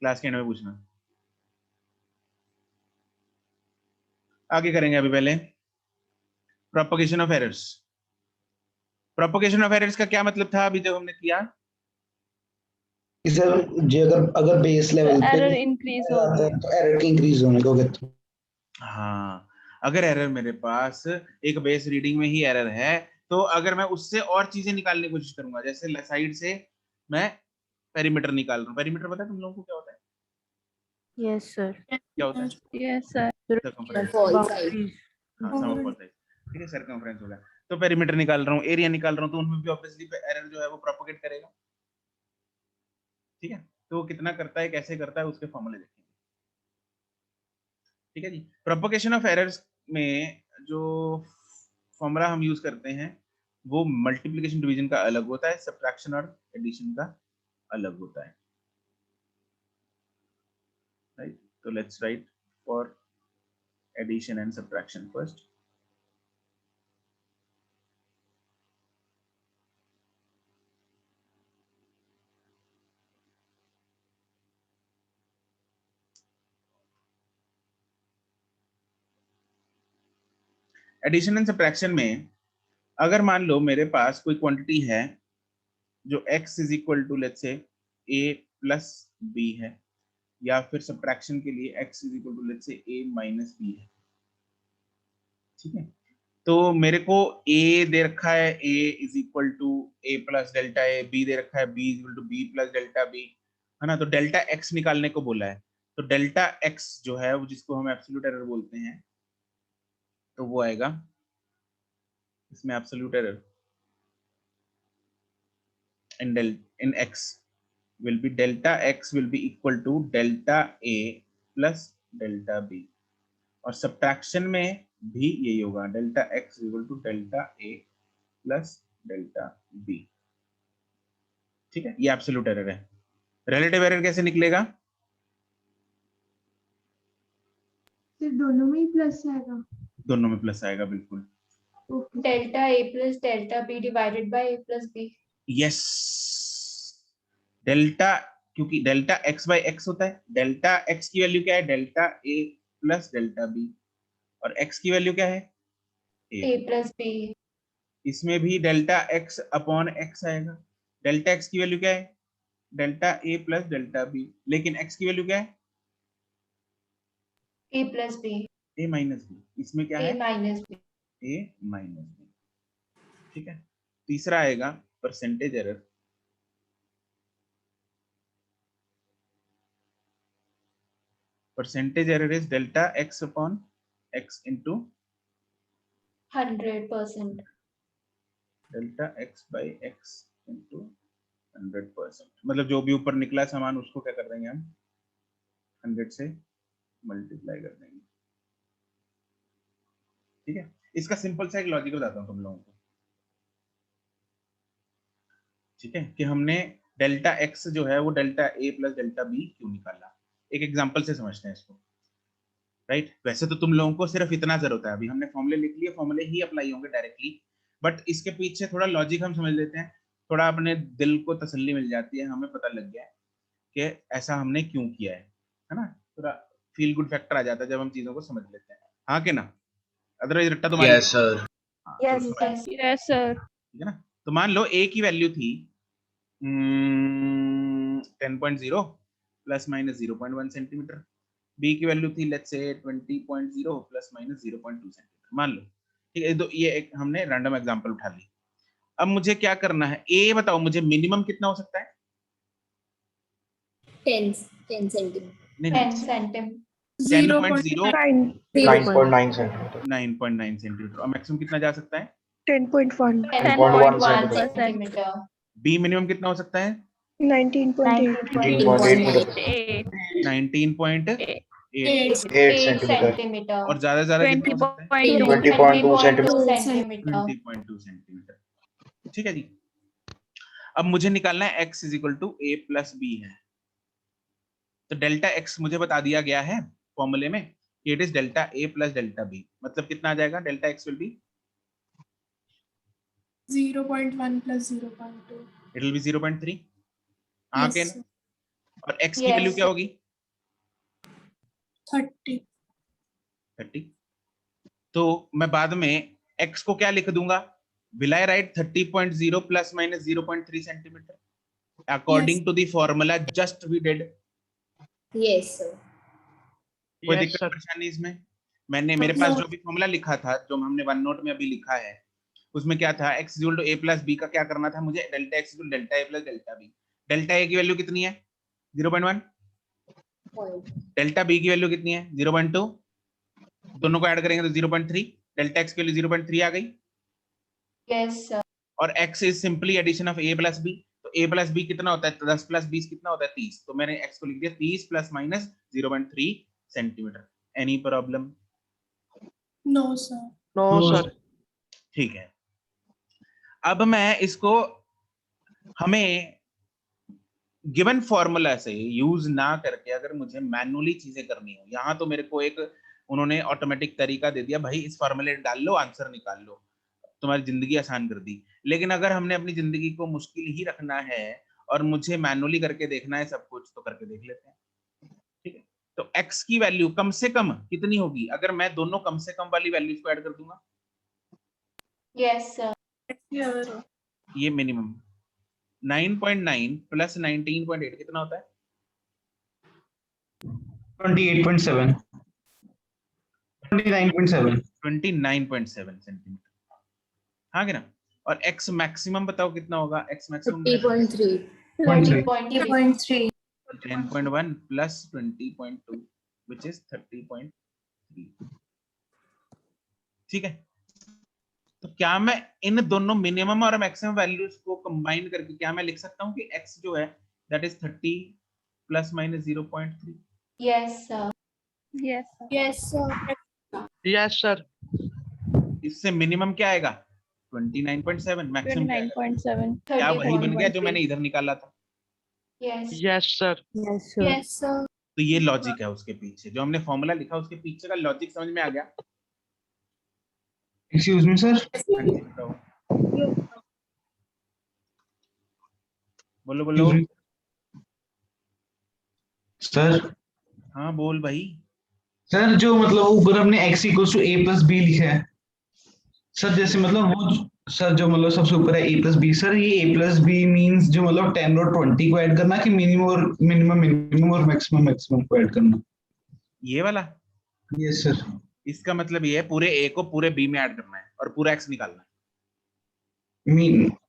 क्लास के एंड में पूछना. आगे करेंगे. अभी पहले propagation of errors. Propagation of errors का क्या मतलब था अभी जब हमने किया? सर जो अगर बेस लेवल पे एरर इंक्रीज हो जाता है तो एरर के इंक्रीज होने को कहते हैं. हाँ, अगर एरर मेरे पास एक बेस रीडिंग में ही एरर है, तो अगर मैं उससे और चीजें निकालने की कोशिश करूंगा, जैसे साइड से मैं पेरीमीटर निकाल रहा हूँ. पेरीमीटर पता है तुम लोगों को क्या होता है? Yes sir. क्या होता है? Yes sir. Circumference. Fall side. हाँ, सम ऑफ ऑल साइड. ठीक है, सर्कमफ्रेंस हो गया. तो पेरीमीटर निकाल रहा हूँ, एरिया निकाल रहा हूँ, तो उनमें भी ऑब्वियसली एरर जो है वो प्रोपगेट करेगा. ठीक है, तो वो कितना करता है, कैसे करता है, उसके फॉर्मूले देखेंगे. ठीक है जी. प्रोपगेशन ऑफ एरर्स में जो फॉर्मूला हम यूज करते हैं वो मल्टीप्लिकेशन डिवीजन का अलग होता है, सब्ट्रैक्शन और एडिशन का अलग होता है. राइट. तो let's write for addition and subtraction first. Addition and subtraction में अगर मान लो मेरे पास कोई क्वांटिटी है जो x is equal to let's say a plus b है, या फिर सब्ट्रैक्शन के लिए x is equal to let's say a minus b है, ठीक है। तो मेरे को a दे रखा है a is equal to a plus delta a, b दे रखा है b is equal to b plus delta b, है ना। तो डेल्टा x निकालने को बोला है, तो डेल्टा x जो है वो जिसको हम एब्सोल्यूट एरर बोलते हैं, तो वो आएगा इसमें absolute error in x will be delta x will be equal to delta a plus delta b, और सब्ट्रैक्शन में भी यही होगा, delta x equal to delta a plus delta b, ठीक है। ये एब्सोल्यूट एरर है। रिलेटिव एरर कैसे निकलेगा? सिर्फ दोनों में ही प्लस आएगा। दोनों में प्लस आएगा, बिल्कुल। Okay delta a plus delta b divided by a plus b। Yes, delta, क्योंकि डेल्टा x बाई एक्स होता है, डेल्टा x की वैल्यू क्या है? Delta a plus delta b, और x की वैल्यू क्या है? a plus b। इसमें भी डेल्टा x अपॉन x आएगा। डेल्टा x की वैल्यू क्या है? Delta a plus delta b, लेकिन x की वैल्यू क्या है? a plus b। a minus b, इसमें क्या है? a minus b। a minus b, ठीक है। तीसरा आएगा percentage error. Percentage error is delta x upon x into 100%। Delta x by x into 100%, मतलब जो भी ऊपर निकला सामान उसको क्या कर देंगे हम? 100 से मल्टीप्लाई कर देंगे, ठीक है। इसका सिंपल सा एक लॉजिक बताता हूँ तुम लोगों को, ठीक है, कि हमने डेल्टा x जो है वो delta a plus delta b क्यों निकाला। एक एग्जांपल से समझते हैं इसको, राइट। वैसे तो तुम लोगों को सिर्फ इतना जरूरत है, अभी हमने फॉर्मूले लिख लिए, फॉर्मूले ही अप्लाई होंगे डायरेक्टली, बट इसके पीछे थोड़ा लॉजिक हम समझ लेते हैं, थोड़ा अपने दिल को तसल्ली मिल जाती है, हमें पता लग गया है कि ऐसा हमने क्यों किया है ना। थोड़ा फील गुड फैक्टर आ जाता है जब हम चीजों को समझ लेते हैं, हाँ कि ना? अदरवाइज रट्टा तुम्हारी। Yes sir. हाँ, Yes, तो sir. Yes sir. ठीक है ना। तो मान लो a की वैल्यू थी 10.0 प्लस माइनस 0.1 सेंटीमीटर, b की वैल्यू थी let's say 20.0 plus minus 0.2 centimetre, मान लो, ठीक है। तो ये एक हमने रैंडम एग्जांपल उठा ली। अब मुझे क्या करना है? a बताओ मुझे मिनिमम कितना हो सकता है? 10 centimeter. नहीं 10 सेंटीमीटर। 10.0 9.9 सेंटीमीटर। 9.9 सेंटीमीटर, और मैक्सिमम कितना जा सकता है? 10.1 10.1 सेंटीमीटर। b मिनिमम कितना हो सकता है? 19.8 19.8 8 सेंटीमीटर। और ज्यादा से ज्यादा कितना हो सकता है? 20.2 सेंटीमीटर। 20.2 सेंटीमीटर, ठीक है जी। अब मुझे निकालना है x is equal to a plus b है, तो डेल्टा x मुझे बता दिया गया है फॉर्मूले में, it is delta a plus delta b, मतलब कितना आ जाएगा? Delta x will be 0.1 plus 0.2 it will B 0.3, हाँ के yes ना? और x की वैल्यू Yes. क्या होगी? 30 30। तो मैं बाद में x को क्या लिख दूंगा? Will I write 30.0 plus minus 0.3 centimetre according to the formula just we did? Yes, sir. कोई दिक्कत परेशानी इसमें? मेरे पास जो भी फॉर्मूला लिखा था, जो हमने वन नोट में अभी लिखा है, उसमें क्या था? x equal to a plus b का क्या करना था मुझे? Delta x equal delta a plus delta b। Delta a की वैल्यू कितनी है? 0.1। Point. डेल्टा b की वैल्यू कितनी है? 0.2। दोनों को ऐड करेंगे तो 0.3। डेल्टा x की वैल्यू 0.3 आ गई, Yes, sir. और x is simply addition of a plus b। तो a प्लस b कितना होता है? 10 प्लस 20 कितना होता है? 30। तो मैंने x को लिख दिया 30 plus minus 0.3 centimetre. Any problem? no sir no sir. ठीक है। अब मैं इसको, हमें गिवन फॉर्मूला से यूज ना करके अगर मुझे मैनुअली चीजें करनी हो, यहाँ तो मेरे को एक उन्होंने ऑटोमेटिक तरीका दे दिया, भाई इस फॉर्मूले डाल लो, आंसर निकाल लो, तुम्हारी जिंदगी आसान कर दी। लेकिन अगर हमने अपनी जिंदगी को मुश्किल ही रखना है और मुझे मैनुअली करके देखना है सब कुछ, तो करके देख लेते हैं, ठीक है। तो x की वैल्यू कम से कम कितनी होगी? अगर मैं दोनों कम से कम वाली वैल्यूज को ऐड कर दूंगा Yes, sir. Yes. ये मिनिमम 9.9 प्लस 19.8 कितना होता है? 28.7 29.7 29.7 सेंटीमीटर, हाँ कि ना? और x मैक्सिमम बताओ कितना होगा? x maximum 30.3. 30.3. 10.1 plus 20.2 which is 30.3. ठीक है, तो क्या मैं इन दोनों मिनिमम और मैक्सिमम वैल्यूज को कंबाइन करके क्या मैं लिख सकता हूँ कि x जो है that is 30 plus minus 0.3? Yes, sir. Yes. Yes, sir. Yes, sir. इससे मिनिमम क्या आएगा? 29.7, मैक्सिमम क्या आएगा? 29.7. क्या वही बन गया जो 30.3. मैंने इधर निकाला था? Yes. Yes, sir. Yes, sir. Yes, sir. तो ये लॉजिक है उसके पीछे, जो हमने फॉर्मूला लिखा उसके पीछे का लॉजिक समझ में आ गया? एक्सक्यूज मी सर, हाँ जी, बताओ, बोलो बोलो। सर हाँ बोल भाई। सर जो मतलब ऊपर हमने x equals to a plus b लिखा है सर, जैसे मतलब सर जो मतलब सबसे ऊपर है a प्लस बी, सर ये a प्लस बी मीन्स जो मतलब 10 और 20 को ऐड करना कि मिनिमम और मैक्सिमम को ऐड करना? ये वाला? Yes sir. इसका मतलब ये है पूरे a को पूरे b में ऐड करना है और पूरा x निकालना है।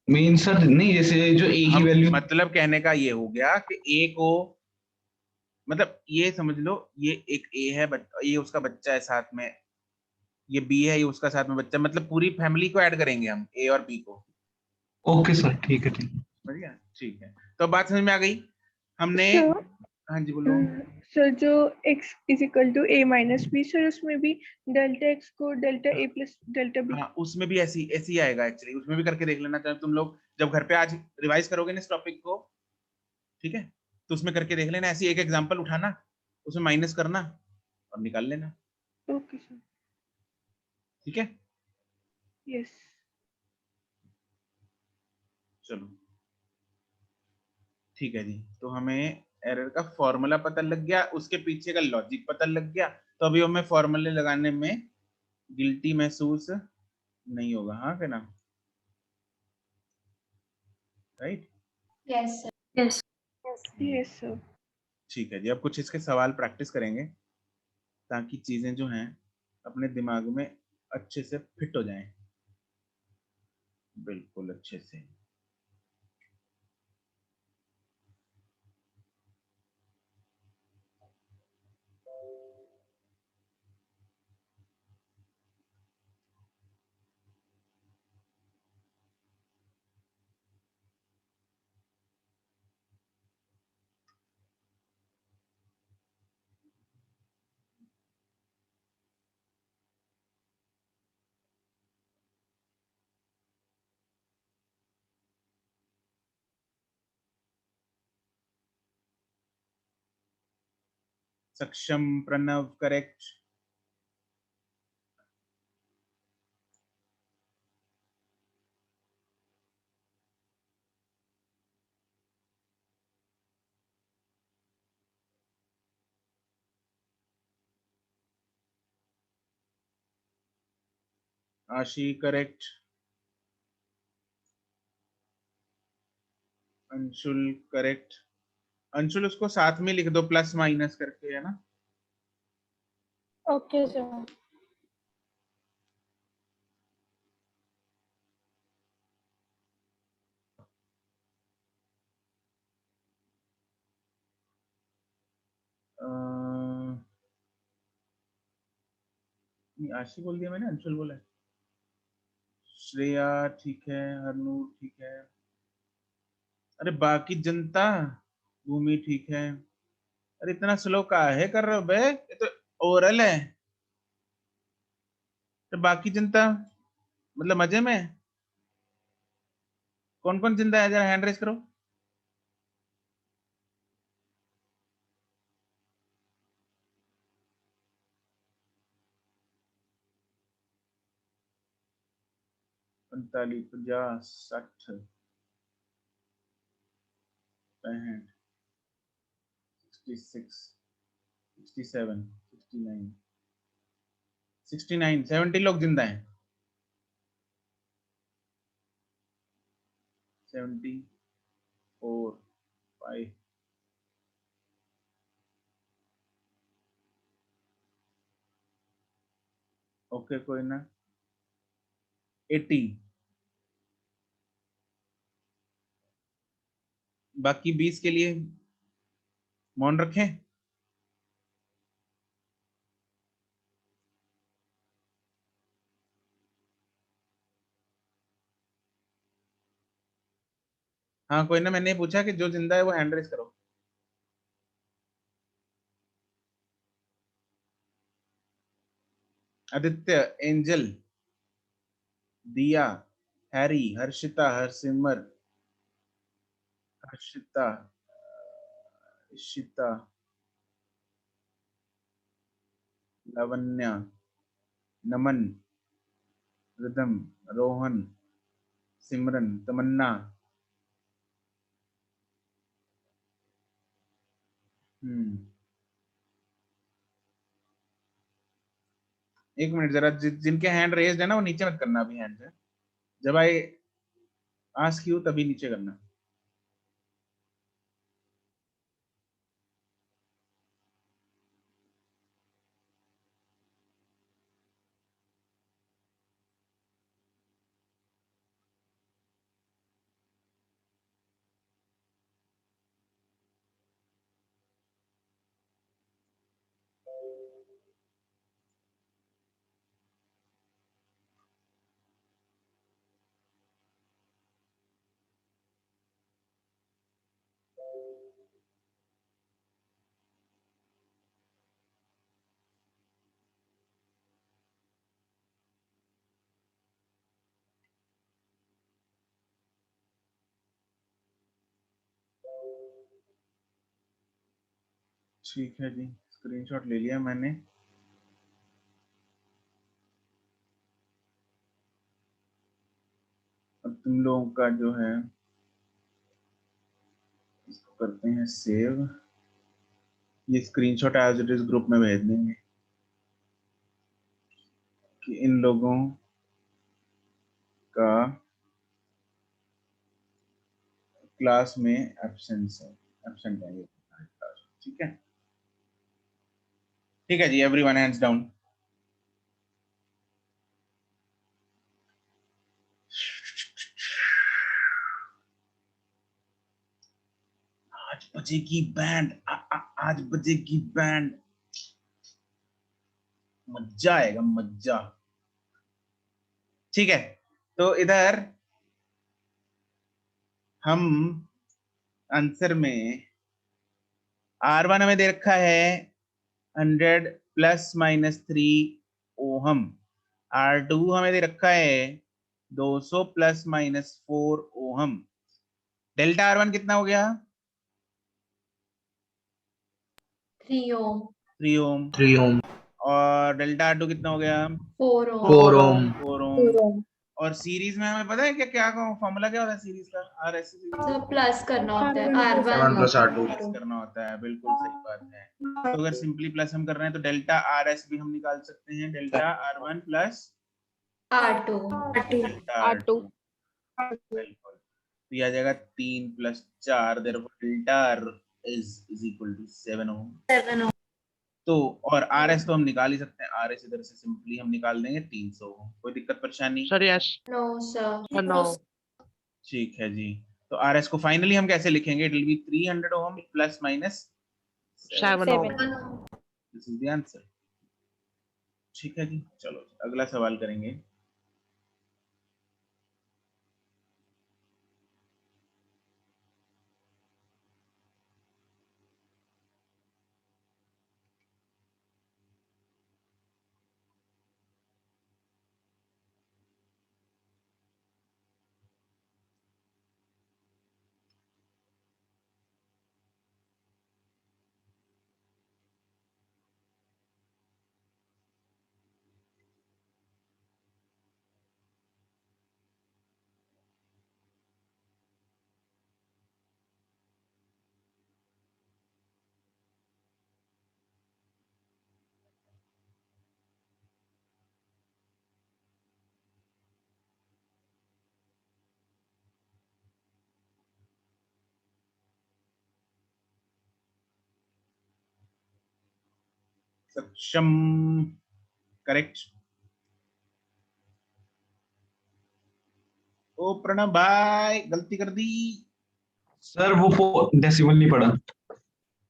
मीन सर नहीं, जैसे जो a की वैल्यू मतलब कहने का ये हो गया कि a को, मतलब ये समझ लो ये एक a है, ये उसका बच्चा है साथ में, ये b है, ये उसका साथ में बच्चा, मतलब पूरी फैमिली को ऐड करेंगे हम, a और b को। ओके सर, ठीक है ठीक है। बढ़िया, ठीक है, तो बात समझ में आ गई हमने। Sir, हाँ जी बोलो। सर जो x is equal to a minus b, sir उसमें भी डेल्टा x को delta a plus delta b. हाँ उसमें भी ऐसी ऐसी आएगा एक्चुअली, उसमें भी करके देख लेना चाहे तुम लोग, जब घर पे आज रिवाइज करोगे ना इस टॉपिक को, ठीक है, तो उसमें करके देख लेना, ऐसी एक एग्जांपल उठाना, उसमें माइनस करना और निकाल लेना। Okay sir. ठीक है, यस. चलो ठीक है जी, तो हमें एरर का फॉर्मूला पता लग गया, उसके पीछे का लॉजिक पता लग गया, तो अभी हमें फॉर्मूले लगाने में गिल्टी महसूस नहीं होगा, हाँ क्या ना? Right? Yes, sir. Yes. Yes sir. ठीक है जी, अब कुछ इसके सवाल प्रैक्टिस करेंगे ताकि चीजें जो हैं अपने दिमाग में अच्छे से फिट हो जाएं, बिल्कुल अच्छे से। सक्षम, प्रणव करेक्ट, आशी करेक्ट, अंशुल करेक्ट। अंशुल उसको साथ में लिख दो प्लस माइनस करके, है ना? Okay sir. नहीं आशी बोल दिया मैंने, अंशुल बोला है। श्रेया ठीक है, हरनूर ठीक है, अरे बाकी जनता, भूमि ठीक है। अरे इतना स्लो काहे कर रहे हो बे, ये तो ओरल है। तो बाकी जनता मतलब मजे में, कौन कौन जिंदा है, जरा हैंड रेज करो। पैंतालीस, 50, 60, 65, 66, 67, 69, 69, 70 लोग जिंदा हैं। 74 5 ओके कोई ना 80 बाकी 20 के लिए मौन रखें। हाँ कोई ना, मैंने पूछा कि जो जिंदा है वो हैंड रेस करो। आदित्य, एंजल, दिया, हैरी, हर्षिता, हरसिमर, हर्षिता, इशिता, लावण्या, नमन, रिदम, रोहन, सिमरन, तमन्ना। एक मिनट जरा, जिनके हैंड रेज्ड है ना वो नीचे मत करना अभी हैंड से, जब आई आस्क यू तभी नीचे करना। ठीक है जी, स्क्रीनशॉट ले लिया मैंने। अब तुम लोगों का जो है इसको करते हैं सेव। ये screenshot as it is group में भेज देंगे कि इन लोगों का क्लास में एब्सेंस है, एब्सेंट है ये क्लास। ठीक है, ठीक है जी, एवरीवन हैंड्स डाउन। आज बजेगी बैंड, आज बजेगी बैंड, मजा आएगा मजा। ठीक है, तो इधर हम आंसर में R1 हमें दे रखा है 100 प्लस माइनस 3 ओहम। R2 हमें दे रखा है 200 plus minus 4 ohm. Delta R1 कितना हो गया? 3 ओम 3 ओम। 3 ओम और डेल्टा R2 कितना हो गया? 4 ओम 4 ओम 4 ओम। और सीरीज में हमें पता है क्या क्या फॉर्मूला क्या होता है सीरीज का? आर एस तो प्लस करना होता है R1 R1 plus R2 plus करना होता है, बिल्कुल सही बात है। तो अगर सिंपली प्लस हम कर रहे हैं तो डेल्टा आर एस भी हम निकाल सकते हैं, delta R1 plus R2 delta R2। बिल्कुल, तो ये आ जाएगा 3 plus 4, therefore delta is equal to 7 ohm. 7 ohm. तो और आर एस तो हम निकाल ही सकते हैं, आर एस इधर से सिंपली हम निकाल देंगे 300 ओम। कोई दिक्कत परेशानी? Sir yes no sir no ठीक है जी, तो आर एस को फाइनली हम कैसे लिखेंगे? It will be 300 ohm plus minus 7 ohm. This is the answer. ठीक है जी, चलो अगला सवाल करेंगे। सक्षम करेक्ट। ओ प्रणव भाई गलती कर दी। सर वो डेसिमल नहीं पढ़ा।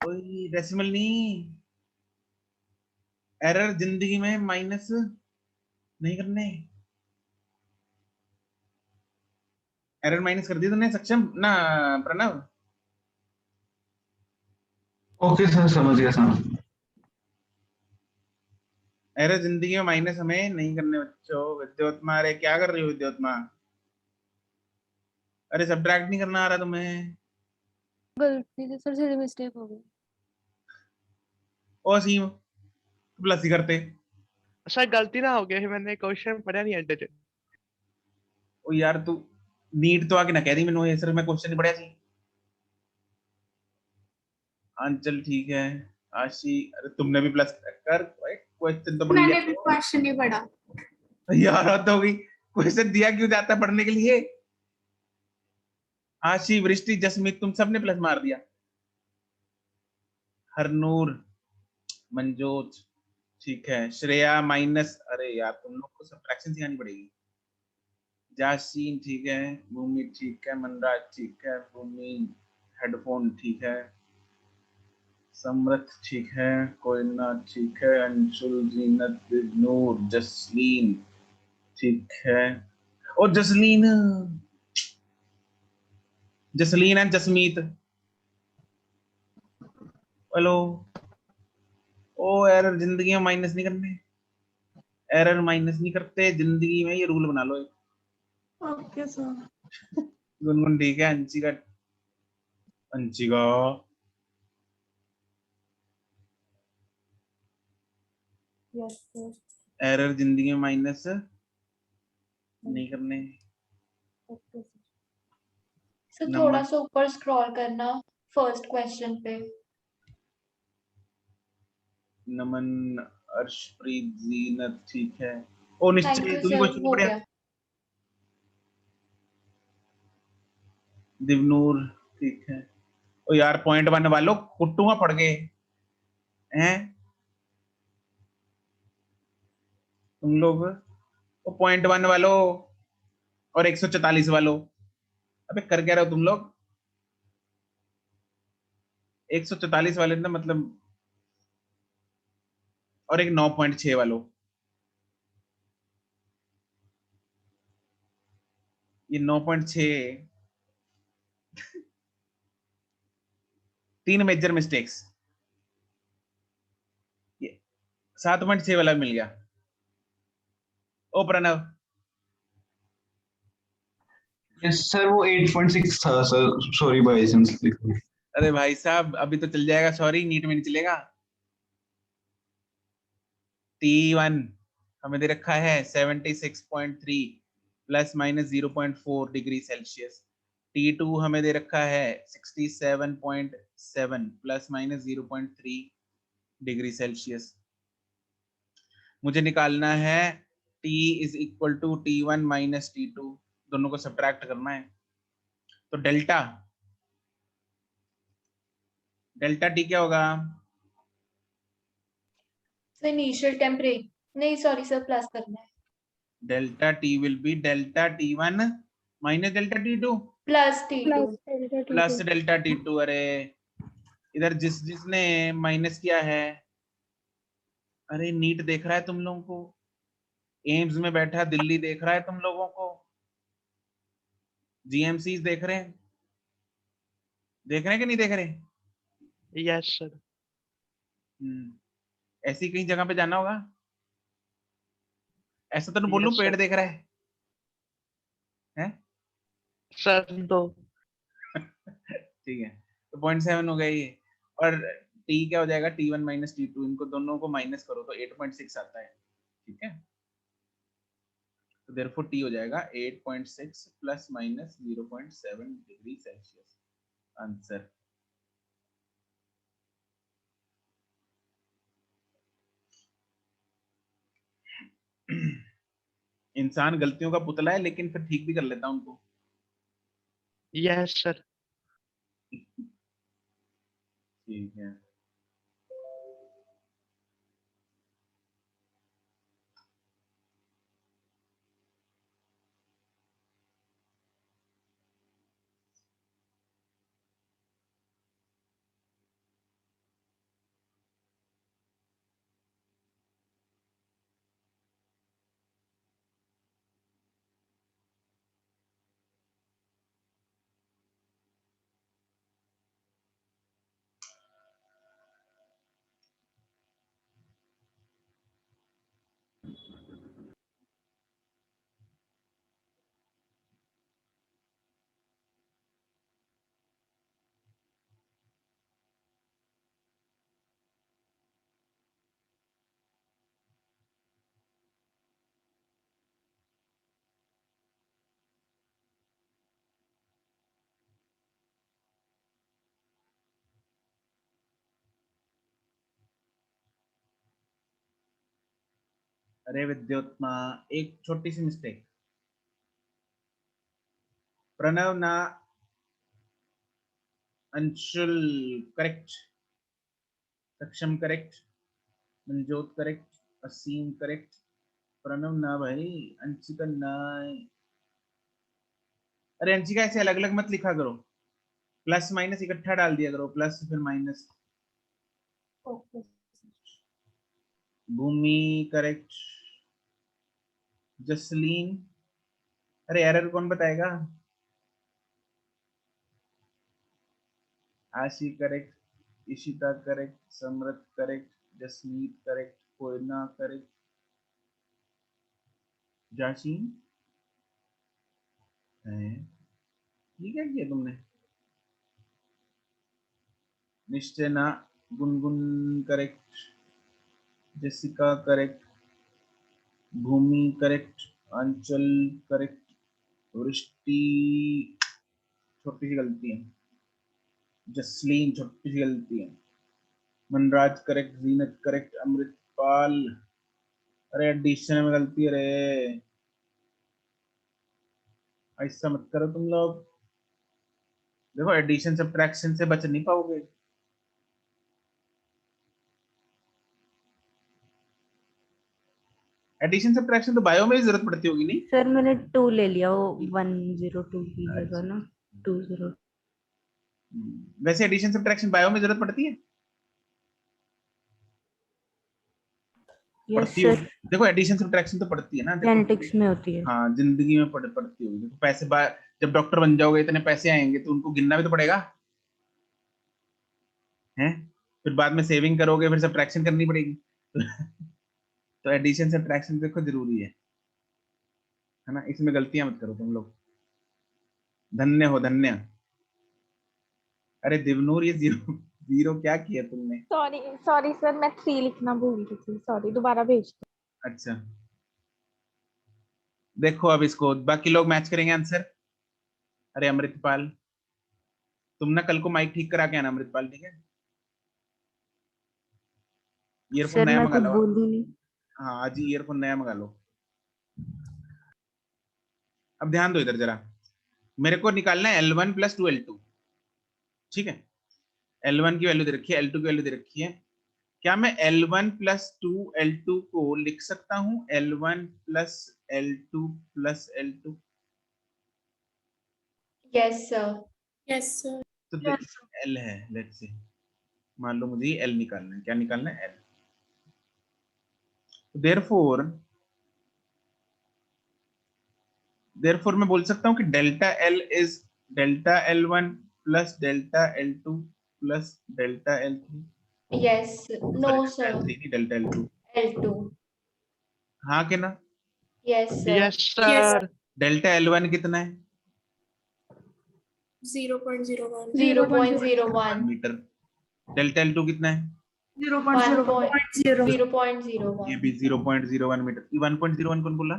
कोई डेसिमल नहीं, एरर जिंदगी में माइनस नहीं करने। एरर माइनस कर दी तूने सक्षम ना प्रणव? ओके सर, समझ गया समझ। एरर जिंदगी में माइनस हमें नहीं करने बच्चों। विद्योत्मा, अरे क्या कर रही हो विद्योत्मा? अरे सब्ट्रैक्ट नहीं करना आ रहा तुम्हें? गलती से सर से मिस्टेक हो गई। ओ सीम प्लस ही करते। सर गलती ना हो गई, मैंने क्वेश्चन पढ़ा नहीं अंडर। ओ यार तू नीट तो आके ना कह दी मैंने ये सर मैं क्वेश्चन नहीं पढ़ा सी। अंचल ठीक है। आशी अरे तुमने भी प्लस कर, क्वेश्चन तो पढ़ लिया। मैंने भी क्वेश्चन नहीं पढ़ा। यार हद हो गई, क्वेश्चन दिया क्यों जाता है पढ़ने के लिए? आशी, वृष्टि, जसमीत तुम सबने प्लस मार दिया। हरनूर, मंजोत ठीक है। श्रेया माइनस, अरे यार तुम लोग को सब्ट्रैक्शन सिखानी पड़ेगी। जासीन ठीक है। भूमि ठीक है। मनराज ठीक है। भूमि हेडफोन ठीक है। समृत ठीक है। कोयना ठीक है। अंशुल, जीनत, नूर, जसलीन ठीक है। और Jasleen Jasleen and Jasmeet, hello. Oh error जिंदगी में माइनस नहीं करने, एरर माइनस नहीं करते जिंदगी में, ये रूल बना लो। Okay sir. गुनगुन ठीक है। Anshika, Anshika yes sir. Error जिंदगी में माइनस नहीं करने। Okay sir. सर नमन, थोड़ा सा ऊपर स्क्रॉल करना फर्स्ट क्वेश्चन पे। नमन, अर्शप्रीत, जीनत ठीक है। ओ थैंक निश्चय यू तू भी सर, क्वेश्चन हो पढ़िया। गया। दिवनूर ठीक है। ओ यार पॉइंट वन वालों कुट्टूआ पड़ गए हैं तुम लोग। ओ पॉइंट वन वालों और 144 वालों, अबे कर क्या रहे हो तुम लोग? 144 वाले ना मतलब, और एक 9.6 वालों, ये 9.6, तीन मेजर मिस्टेक्स। ये 7.6 वाला मिल गया। ओ प्रणव, यस सर, वो 8.6 था सर, सॉरी बाय चांस लिख लो। अरे भाई साहब अभी तो चल जाएगा, सॉरी नीट में नहीं चलेगा। T1 हमें दे रखा है 76.3 plus minus 0.4 degree Celsius. T2 हमें दे रखा है 67.7 प्लस माइनस 0.3 डिग्री सेल्सियस। मुझे निकालना है T is equal to T1 minus T2, दोनों को सब्ट्रैक्ट करना है। तो डेल्टा डेल्टा T क्या होगा? सर इनिशियल टेम्परेचर नहीं, सॉरी सर, प्लस करना है। Delta T will be delta T1 minus delta T2 plus T2। Plus delta T2। अरे इधर जिसने माइनस किया है, अरे नीट देख रहा है तुम लोगों को, एम्स में बैठा दिल्ली देख रहा है तुम लोगों को, जीएमसी देख रहे हैं, देख रहे हैं कि नहीं देख रहे? Yes sir. ऐसी कहीं जगह पे जाना होगा। ऐसा तो नहीं बोलूं यस पेड़ सर। देख रहा है हैं? सर तो ठीक है, तो 0.7 हो गया ये। और टी क्या हो जाएगा? T1 माइनस T2, इनको दोनों को माइनस करो तो 8.6 आता है। ठीक है, तो देयरफॉर टी हो जाएगा 8.6 plus minus 0.7 degree Celsius. Answer इंसान गलतियों का पुतला है लेकिन फिर ठीक भी कर लेता उनको। Yes sir. ठीक है, अरे विद्योत्मा, एक छोटी सी मिस्टेक। प्रणव ना अंशुल करेक्ट, सक्षम करेक्ट, मंजोत करेक्ट, असीम करेक्ट, प्रणव ना भाई, अंशिका ना। अरे अंशिका ऐसे अलग अलग मत लिखा करो, प्लस माइनस इकट्ठा डाल दिया करो, प्लस फिर minus. Okay. Bhumi correct, Jasleen, अरे एरर कौन बताएगा? Aashi correct, Ishita correct, Samrit correct, Jasmeet correct, Koyna correct, Jasheen है। ये क्या किया तुमने? निश्चय ना, Gungun correct, Jessica correct, Bhumi correct, Anchal correct, Vrishti छोटी सी गलती है, जसलीन छोटी सी गलती है, मनराज करेक्ट, जीनत करेक्ट, अमृतपाल, अरे एडिशन में गलती है रे, ऐसा मत करो तुम लोग। देखो एडिशन सब्ट्रैक्शन से बच नहीं पाओगे। एडिशन सब्ट्रैक्शन तो बायो में ही जरूरत पड़ती होगी नहीं? सर मैंने 2 ले लिया, वो 102 की जगह ना 20। वैसे एडिशन सब्ट्रैक्शन बायो में जरूरत पड़ती है? यस पड़ती सर, होगी। देखो एडिशन सब्ट्रैक्शन तो पड़ती है ना, देखो जेनेटिक्स में होती है। हाँ जिंदगी में पड़ती होगी। देखो पैसे जब डॉक्टर बन जाओगे, इतने पैसे आएंगे तो उनको गिनना भी तो पड़ेगा, हैं? फिर बाद में सेविंग करोगे, फिर सब्ट्रैक्शन करनी पड़ेगी। तो एडिशन सब्ट्रैक्शन देखो जरूरी है ना, इसमें गलतियां मत करो तुम लोग। धन्य हो धन्य। अरे दिवनूर, ये जीरो जीरो क्या किया तुमने? सॉरी सॉरी सर, मैं 3 लिखना भूल गई थी, सॉरी, दोबारा भेज दो। अच्छा देखो अब इसको बाकी लोग मैच करेंगे आंसर। अरे अमृतपाल, तुम ना कल को माइक ठीक करा के आना अमृतपाल, ठीक है? ईयरफोन सर नया मैं मंगा कुछ लो। बोली नहीं। हाँ आज ही ईयरफोन नया मंगा लो। अब ध्यान दो इधर जरा, मेरे को निकालना है L1 प्लस 2L2, ठीक है? L1 की वैल्यू दे रखी है, L2 की वैल्यू दे रखी है। क्या मैं L1 प्लस 2L2 को लिख सकता हूँ L1 plus L2 plus L2? Yes sir. Yes sir. तो L है, लेट्स से मान लो मुझे L निकालना है। क्या निकालना है? L। देयरफॉर मैं बोल सकता हूँ कि delta L is delta L1 plus delta L2 plus delta L3। Yes, no sir, L3 नहीं, डेल्टा L2। L2। हाँ कि ना? Yes sir. Yes sir. Delta L1 कितना है? 0.01 0.01 मीटर। डेल्टा L2 कितना है? 0.01 ये भी 0.01 मीटर। 1.01 कौन बोला?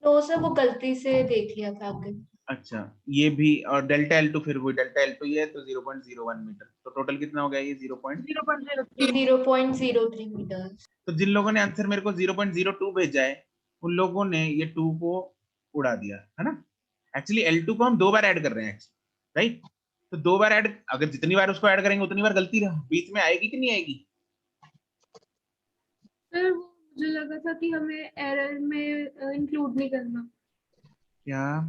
नो सर, वो गलती से देख लिया था आगे। अच्छा ये भी, और डेल्टा L2 फिर वो डेल्टा L2 ये है, तो 0.01 मीटर। तो टोटल कितना हो गया ये? 0.03 मीटर। तो जिन लोगों ने आंसर मेरे को 0.02 भेजा है, उन लोगों ने ये 2 को उड़ा दिया है ना। एक्चुअली L2 को हम 2 बार ऐड कर रहे हैं, राइट? तो 2 बार ऐड, अगर जितनी बार उसको ऐड करेंगे उतनी बार गलती बीच में आएगी कि नहीं आएगी? सर वो मुझे लगा था कि हमें एरर में इंक्लूड नहीं करना। क्या?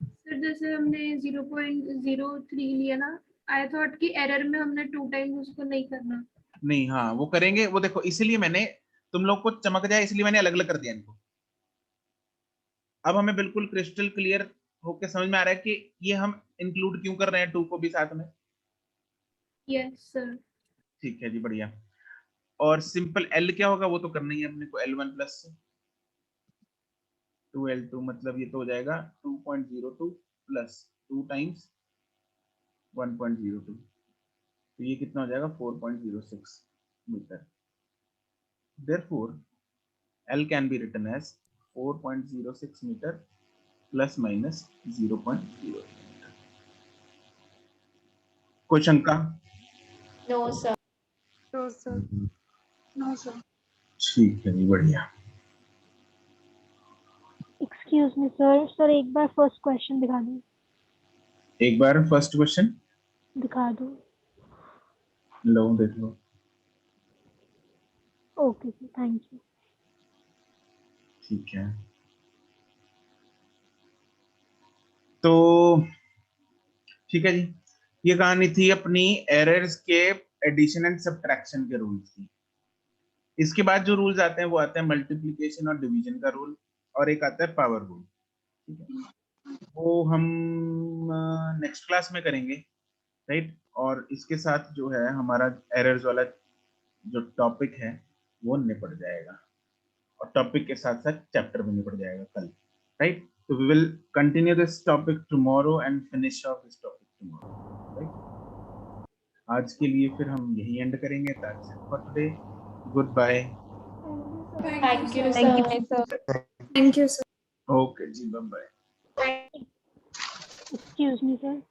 सर जैसे हमने 0.03 लिया ना, आई थॉट कि एरर में हमने 2 टाइम्स उसको नहीं करना। नहीं, हाँ वो करेंगे। वो देखो इसलिए मैंने तुम लोग को चमक जाए इसलिए मैंने अलग अलग कर दिया इनको। अब हमें बिल्कुल क्रिस्टल क्लियर होके समझ में आ रहा है कि ये हम इंक्लूड क्यों कर रहे हैं 2 को भी साथ में। Yes sir. ठीक है जी, बढ़िया। और सिंपल L क्या होगा वो तो करना ही है अपने को, L1 प्लस 2L2 मतलब ये तो हो जाएगा 2.02 प्लस 2 टाइम्स 1.02, तो ये कितना हो जाएगा 4.06 metre. Therefore, L can be written as 4.06 meter plus minus 0.08 meter. कोई शंका? No, sir. No, sir. No, sir. ठीक है जी, बढ़िया। एक्सक्यूज मी सर, सर एक बार फर्स्ट क्वेश्चन दिखा दो। एक बार फर्स्ट क्वेश्चन दिखा दो। लो, देख लो। Okay sir, thank you. ठीक है, तो ठीक है जी, ये कहानी थी अपनी एरर्स के एडिशन एंड सब्ट्रैक्शन के रूल्स की। इसके बाद जो रूल्स आते हैं वो आते हैं मल्टीप्लिकेशन और डिवीजन का रूल, और एक आता है पावर रूल। ठीक है, वो हम नेक्स्ट क्लास में करेंगे, राइट। और इसके साथ जो है हमारा एरर्स वाला जो टॉपिक है वो निपट जाएगा, और टॉपिक के साथ साथ चैप्टर भी निपट जाएगा कल, right. So we will continue this topic tomorrow and finish off this topic tomorrow, right? आज के लिए फिर हम यही एंड करेंगे। That's it for today. Goodbye. Thank you, Thank you, sir. sir. Thank you, sir. Okay जी, bye bye. Excuse me sir.